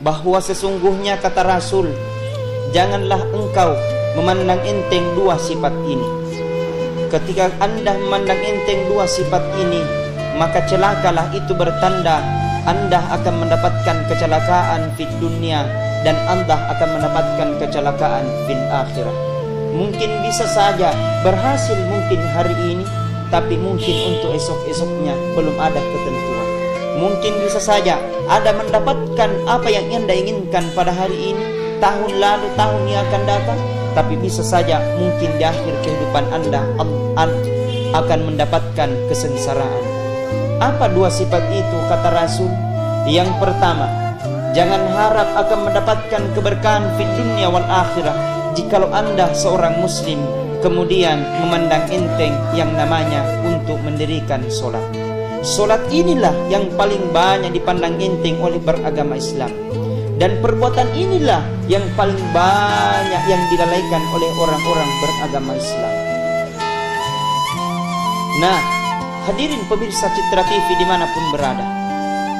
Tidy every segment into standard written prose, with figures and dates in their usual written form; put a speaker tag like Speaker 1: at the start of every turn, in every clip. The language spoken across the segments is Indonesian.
Speaker 1: bahwa sesungguhnya kata Rasul, janganlah engkau memandang enteng dua sifat ini. Ketika Anda memandang enteng dua sifat ini, maka celakalah itu bertanda Anda akan mendapatkan kecelakaan di dunia dan Anda akan mendapatkan kecelakaan di akhirat. Mungkin bisa saja berhasil mungkin hari ini, tapi mungkin untuk esok-esoknya belum ada ketentuan. Mungkin bisa saja Anda mendapatkan apa yang Anda inginkan pada hari ini, tahun lalu, tahun yang akan datang, tapi bisa saja mungkin di akhir kehidupan Anda akan mendapatkan kesengsaraan. Apa dua sifat itu kata Rasul? Yang pertama, jangan harap akan mendapatkan keberkahan di dunia wal akhirah jikalau Anda seorang muslim kemudian memandang enteng yang namanya untuk mendirikan sholat. Sholat inilah yang paling banyak dipandang enteng oleh beragama Islam, dan perbuatan inilah yang paling banyak yang dilalaikan oleh orang-orang beragama Islam. Nah, hadirin pemirsa Citra TV dimanapun berada,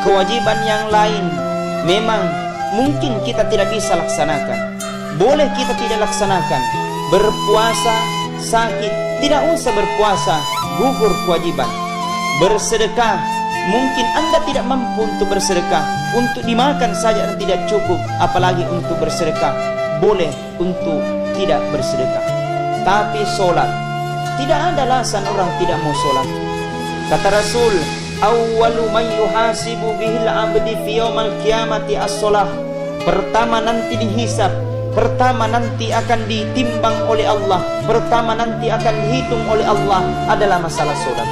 Speaker 1: kewajiban yang lain memang mungkin kita tidak bisa laksanakan. Boleh kita tidak laksanakan. Berpuasa, sakit, tidak usah berpuasa, gugur kewajiban. Bersedekah, mungkin Anda tidak mampu untuk bersedekah, untuk dimakan saja tidak cukup, apalagi untuk bersedekah. Boleh untuk tidak bersedekah. Tapi sholat, tidak ada alasan orang tidak mau sholat. Kata Rasul, awwalu man yuhasibu bihil abdi fi yaumal qiyamati as-shalah. Pertama nanti dihisab, pertama nanti akan ditimbang oleh Allah, pertama nanti akan dihitung oleh Allah adalah masalah sholat.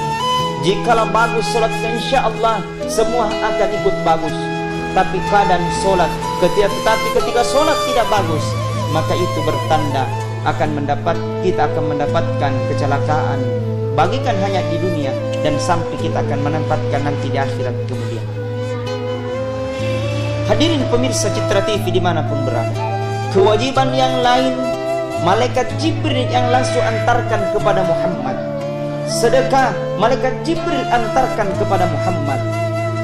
Speaker 1: Jikalau bagus sholatnya, insya Allah semua akan ikut bagus. Tapi keadaan sholat, ketika sholat tidak bagus, maka itu bertanda kita akan mendapatkan kecelakaan, bagikan hanya di dunia dan sampai kita akan menempatkan nanti di akhirat kemudian. Hadirin pemirsa Citra TV dimanapun berada, kewajiban yang lain, malaikat Jibril yang langsung antarkan kepada Muhammad. Sedekah, malaikat Jibril antarkan kepada Muhammad.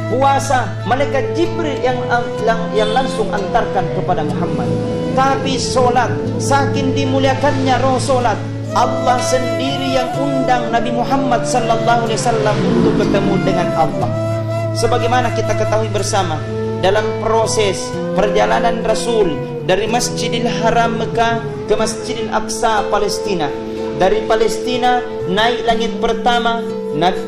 Speaker 1: Puasa, malaikat Jibril yang langsung antarkan kepada Muhammad. Tapi sholat, saking dimuliakannya roh sholat, Allah sendiri yang undang Nabi Muhammad sallallahu alaihi wasallam untuk ketemu dengan Allah. Sebagaimana kita ketahui bersama, dalam proses perjalanan Rasul dari Masjidil Haram Mekah ke Masjidil Aqsa Palestina, dari Palestina naik langit pertama,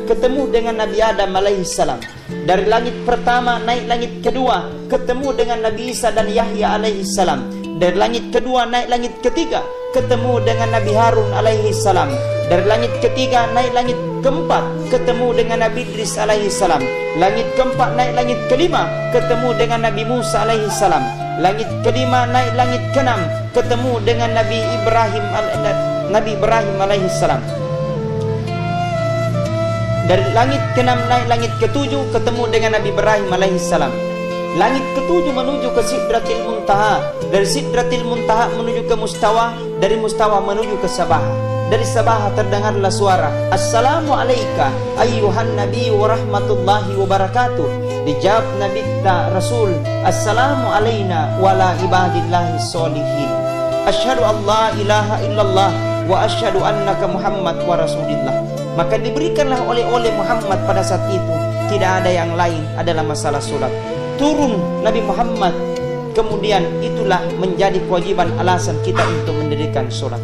Speaker 1: ketemu dengan Nabi Adam alaihissalam. Dari langit pertama naik langit kedua, ketemu dengan Nabi Isa dan Yahya alaihissalam. Dari langit kedua naik langit ketiga, ketemu dengan Nabi Harun alaihissalam. Dari langit ketiga naik langit keempat, ketemu dengan Nabi Idris alaihissalam. Langit keempat naik langit kelima, ketemu dengan Nabi Musa alaihissalam. Langit kelima naik langit keenam, ketemu dengan Nabi Ibrahim alaihissalam. Dari langit keenam naik langit ketujuh, ketemu dengan Nabi Ibrahim alaihissalam. Langit ketujuh menuju ke Sidratil Muntaha, dari Sidratil Muntaha menuju ke Mustawa, dari Mustawa menuju ke Sabah. Dari Sabah terdengarlah suara, Assalamu alayka ayyuhan nabi wa rahmatullahi wa barakatuh. Dijawab Nabi Rasul, Assalamu alayna wa ala ibadillahi sholihin. Asyhadu an la ilaha illallah wa asyhadu annaka Muhammad wa rasulillah. Maka diberikanlah oleh Muhammad pada saat itu, tidak ada yang lain adalah masalah sholat. Turun Nabi Muhammad, kemudian itulah menjadi kewajiban alasan kita untuk mendirikan sholat.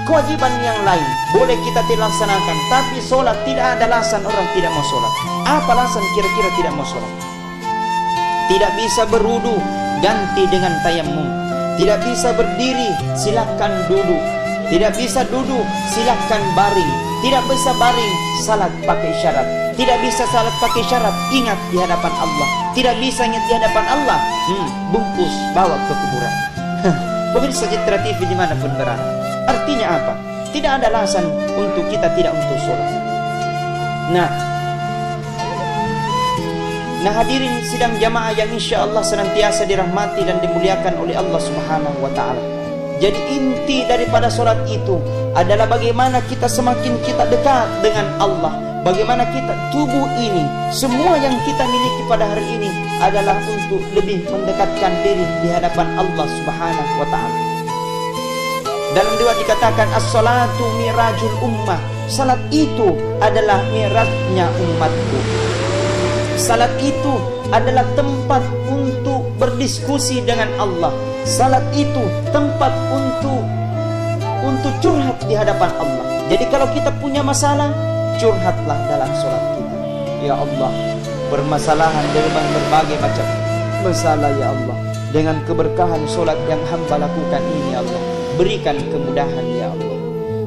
Speaker 1: Kewajiban yang lain boleh kita tidak laksanakan, tapi sholat tidak ada alasan orang tidak mau sholat. Apa alasan kira-kira tidak mau sholat? Tidak bisa berwudu, ganti dengan tayamum. Tidak bisa berdiri, silakan duduk. Tidak bisa duduk, silakan baring. Tidak bisa baring, salat pakai syarat. Tidak bisa salat pakai syarat, ingat di hadapan Allah. Tidak bisa ingat di hadapan Allah, bungkus bawa ke kuburan. Pemirsa Citra TV dimanapun berada, artinya apa? Tidak ada alasan untuk kita tidak untuk sholat. Nah hadirin sidang jamaah yang insya Allah senantiasa dirahmati dan dimuliakan oleh Allah Subhanahu wa ta'ala. Jadi inti daripada sholat itu adalah bagaimana kita semakin kita dekat dengan Allah, bagaimana kita tubuh ini, semua yang kita miliki pada hari ini adalah untuk lebih mendekatkan diri di hadapan Allah Subhanahu wa taala. Dalam riwayat dikatakan as-salatu mirajul ummah. Salat itu adalah mirajnya umatku. Salat itu adalah tempat untuk berdiskusi dengan Allah. Salat itu tempat untuk curhat di hadapan Allah. Jadi kalau kita punya masalah, curhatlah dalam salat kita. Ya Allah, permasalahan dengan berbagai macam masalah ya Allah. Dengan keberkahan salat yang hamba lakukan ini ya Allah, berikan kemudahan ya Allah.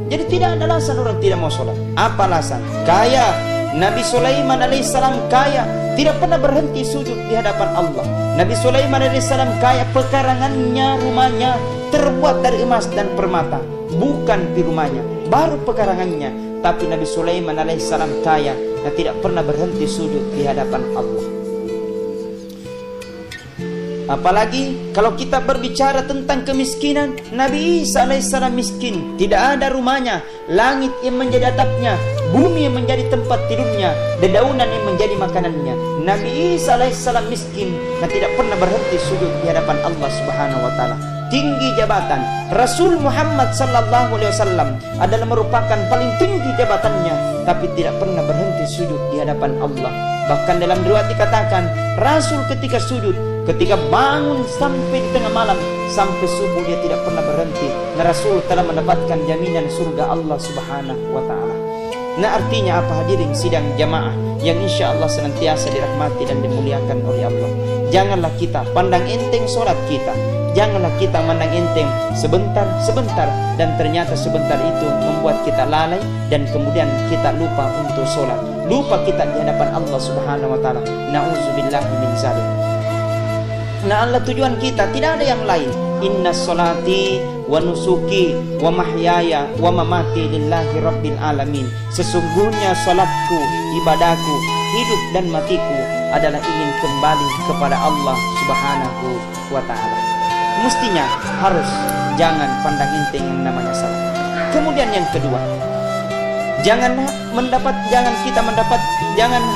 Speaker 1: Jadi tidak ada alasan orang tidak mau sholat. Apa alasan? Kaya. Nabi Sulaiman alaihissalam kaya, tidak pernah berhenti sujud di hadapan Allah. Nabi Sulaiman alaihissalam kaya, pekarangannya, rumahnya terbuat dari emas dan permata. Bukan di rumahnya, baru pekarangannya. Tapi Nabi Sulaiman alaihissalam kaya dan tidak pernah berhenti sujud di hadapan Allah. Apalagi kalau kita berbicara tentang kemiskinan, Nabi Isa alaihissalam miskin, tidak ada rumahnya, langit yang menjadi atapnya, bumi yang menjadi tempat tidurnya, dedaunan yang menjadi makanannya. Nabi Isa alaihissalam miskin dan tidak pernah berhenti sujud di hadapan Allah Subhanahu wa taala. Tinggi jabatan Rasul Muhammad sallallahu alaihi wasallam adalah merupakan paling tinggi jabatannya, tapi tidak pernah berhenti sujud di hadapan Allah. Bahkan dalam riwayat dikatakan Rasul ketika sujud, ketika bangun sampai di tengah malam, sampai subuh dia tidak pernah berhenti. Nah, Rasul telah mendapatkan jaminan surga Allah Subhanahu wa taala. Nah, artinya apa hadirin sidang jamaah yang insya Allah senantiasa dirahmati dan dimuliakan oleh Allah. Janganlah kita pandang enteng sholat kita. Janganlah kita mandang enteng sebentar dan ternyata sebentar itu membuat kita lalai dan kemudian kita lupa untuk sholat. Lupa kita di hadapan Allah Subhanahu wa taala. Na'udzubillahi min dzalik. Nah, Allah tujuan kita tidak ada yang lain. Inna sholati wa nusuki wa mahyaya wa mamati lillahi rabbil alamin. Sesungguhnya salatku, ibadahku, hidup dan matiku adalah ingin kembali kepada Allah Subhanahu wa taala. Mestinya harus jangan pandang enteng yang namanya salat. Kemudian yang kedua, jangan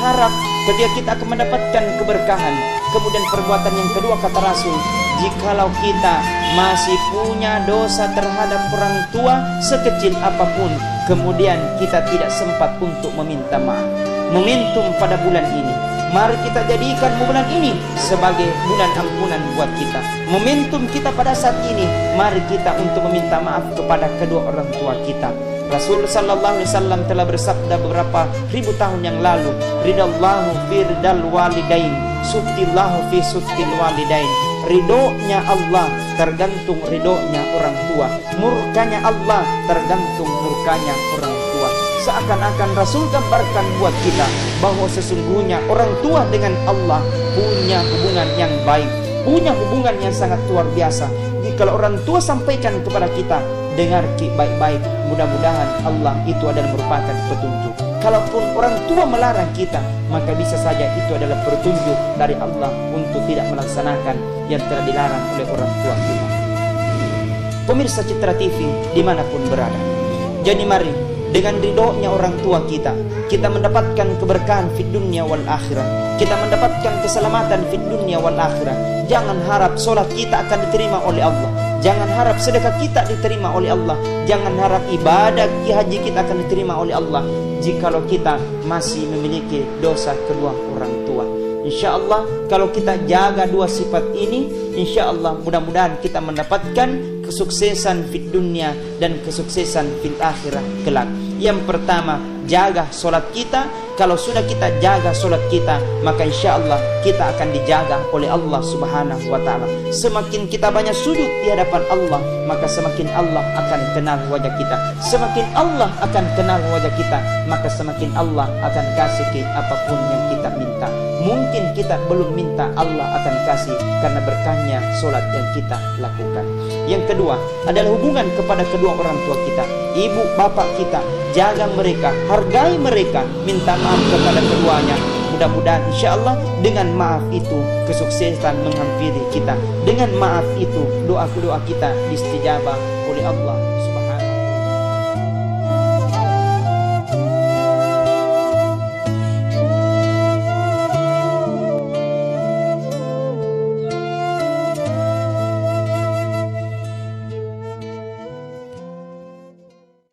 Speaker 1: harap ketika kita akan mendapatkan keberkahan. Kemudian perbuatan yang kedua kata Rasul, jikalau kita masih punya dosa terhadap orang tua sekecil apapun, kemudian kita tidak sempat untuk meminta maaf. Momentum pada bulan ini, mari kita jadikan bulan ini sebagai bulan ampunan buat kita. Momentum kita pada saat ini, mari kita untuk meminta maaf kepada kedua orang tua kita. Rasul sallallahu alaihi wasallam telah bersabda beberapa ribu tahun yang lalu, ridallahu fi ridal walidain, suftillahu fi suftil walidain. Ridhonya Allah tergantung ridhonya orang tua, murkanya Allah tergantung murkanya orang tua. Seakan-akan Rasul gambarkan buat kita bahwa sesungguhnya orang tua dengan Allah punya hubungan yang baik, punya hubungan yang sangat luar biasa. Jika orang tua sampaikan kepada kita, dengar baik-baik, mudah-mudahan Allah itu adalah merupakan petunjuk. Kalaupun orang tua melarang kita, maka bisa saja itu adalah petunjuk dari Allah untuk tidak melaksanakan yang telah dilarang oleh orang tua kita. Pemirsa Citra TV dimanapun berada, jadi mari dengan ridhonya orang tua kita mendapatkan keberkahan fid dunya wal akhirah, kita mendapatkan keselamatan fid dunya wal akhirah. Jangan harap sholat kita akan diterima oleh Allah, jangan harap sedekah kita diterima oleh Allah, jangan harap ibadah haji kita akan diterima oleh Allah jikalau kita masih memiliki dosa kedua orang tua. Insya Allah kalau kita jaga dua sifat ini, insya Allah mudah-mudahan kita mendapatkan kesuksesan fid dunia dan kesuksesan fil akhirah kelak. Yang pertama, jaga sholat kita. Kalau sudah kita jaga sholat kita, maka insya Allah kita akan dijaga oleh Allah Subhanahu wa ta'ala. Semakin kita banyak sujud di hadapan Allah, maka semakin Allah akan kenal wajah kita. Semakin Allah akan kenal wajah kita, maka semakin Allah akan kasih apapun yang kita minta. Mungkin kita belum minta, Allah akan kasih karena berkahnya sholat yang kita lakukan. Yang kedua adalah hubungan kepada kedua orang tua kita, ibu bapak kita. Jaga mereka, hargai mereka, minta maaf kepada keduanya. Mudah-mudahan insya Allah dengan maaf itu kesuksesan menghampiri kita. Dengan maaf itu doa-doa kita diistijabah oleh Allah Subhanahu